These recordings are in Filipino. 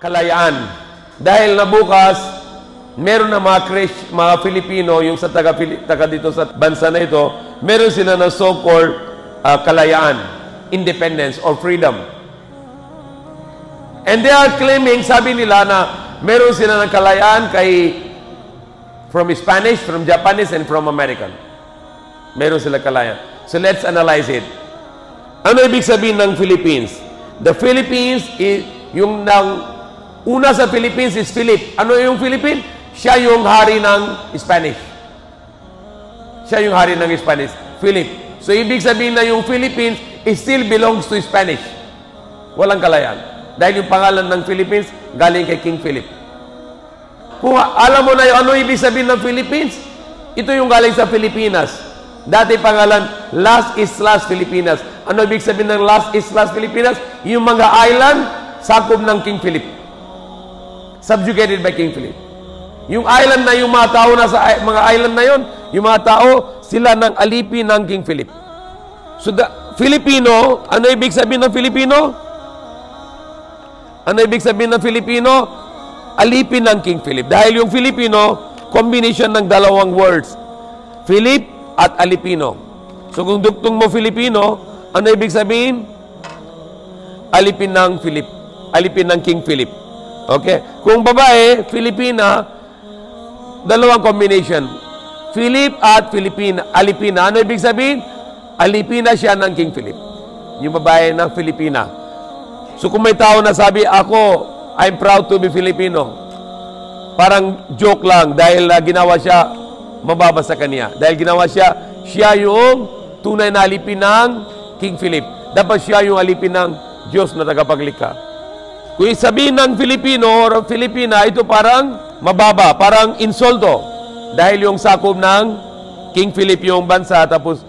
kalayaan. Dahil na bukas, meron na mga Filipino, yung sa taga dito sa bansa na ito, meron sila na so-called kalayaan, independence or freedom. And they are claiming, sabi nila na meron sila ng kalayaan from Spanish, from Japanese, and from American. Meron sila kalayaan. So let's analyze it. Ano ibig sabihin ng Philippines? The Philippines, una sa Philippines is Philip. Ano yung Philippines? Siya yung hari ng Spanish. Siya yung hari ng Spanish. Philip. So ibig sabihin na yung Philippines still belongs to Spanish. Walang kalayaan. Dahil yung pangalan ng Philippines, galing kay King Philip. Kung alam mo na yung ano ibig sabihin ng Philippines, ito yung galing sa Pilipinas. Dati pangalan, Las Islas Filipinas. Ano ibig sabihin ng Las Islas Filipinas? Yung mga island, sakop ng King Philip. Subjugated by King Philip. Yung island na yung mga tao na sa mga island na yon, yung mga tao, sila ng alipin ng King Philip. So, Filipino, ano ibig sabihin ng Filipino? Ano ibig sabihin ng Filipino? Alipin ng King Philip. Dahil yung Filipino, combination ng dalawang words. Philip at Alipino. So kung duktong mo Filipino, ano ibig sabihin? Alipin ng Philip. Alipin ng King Philip. Okay? Kung babae, Filipina, dalawang combination. Philip at Alipina. Ano ibig sabihin? Alipina siya ng King Philip. Yung babae ng Filipina. So kung may tao na sabi, I'm proud to be Filipino. Parang joke lang dahil ginawa siya mababa sa kanya. Dahil ginawa siya yung tunay na alipin ng King Philip. Dapat siya yung alipin ng Diyos na tagapaglikha. Kung sabihin ng Filipino or Filipina, ito parang mababa, parang insulto. Dahil yung sakop ng King Philip yung bansa, tapos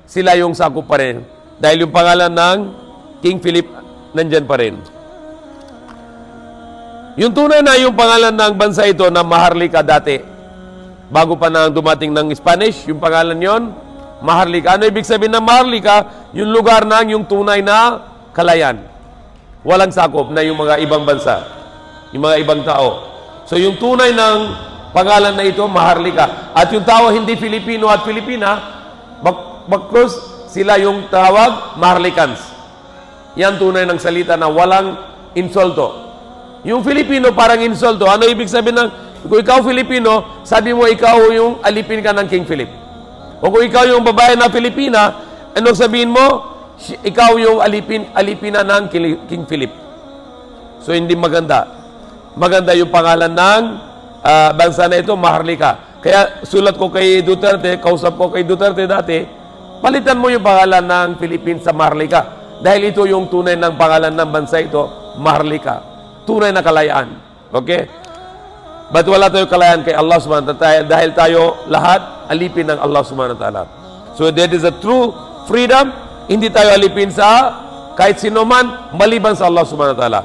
sila yung sakop pa rin. Dahil yung pangalan ng King Philip nandyan pa rin. Yung tunay na yung pangalan ng bansa ito na Maharlika dati. Bago pa na dumating ng Spanish, yung pangalan yon Maharlika. Ano ibig sabihin ng Maharlika? Yung lugar na yung tunay na kalayan. Walang sakop na yung mga ibang bansa. Yung mga ibang tao. So yung tunay ng pangalan na ito, Maharlika. At yung tao hindi Filipino at Filipina, bakros sila yung tawag Maharlikans. Yan tunay ng salita na walang insulto. Yung Filipino parang insulto. Ano ibig sabihin ng, kung ikaw Filipino, sabi mo ikaw yung alipin ka ng King Philip. O kung ikaw yung babae na Filipina, ano sabihin mo? Ikaw yung alipina ng King Philip. So hindi maganda. Maganda yung pangalan ng bansa na ito, Maharlika. Kaya sulat ko kay Duterte, kausap ko kay Duterte dati, palitan mo yung pangalan ng Philippines sa Maharlika. Dahil ito yung tunay ng pangalan ng bansa ito, Maharlika. Tunay na kalayaan. Okay? But wala tayong kalayaan kay Allah subhanahu wa ta'ala dahil tayo lahat alipin ng Allah subhanahu wa ta'ala. So that is a true freedom. Hindi tayo alipin sa kahit sino man maliban sa Allah subhanahu wa ta'ala.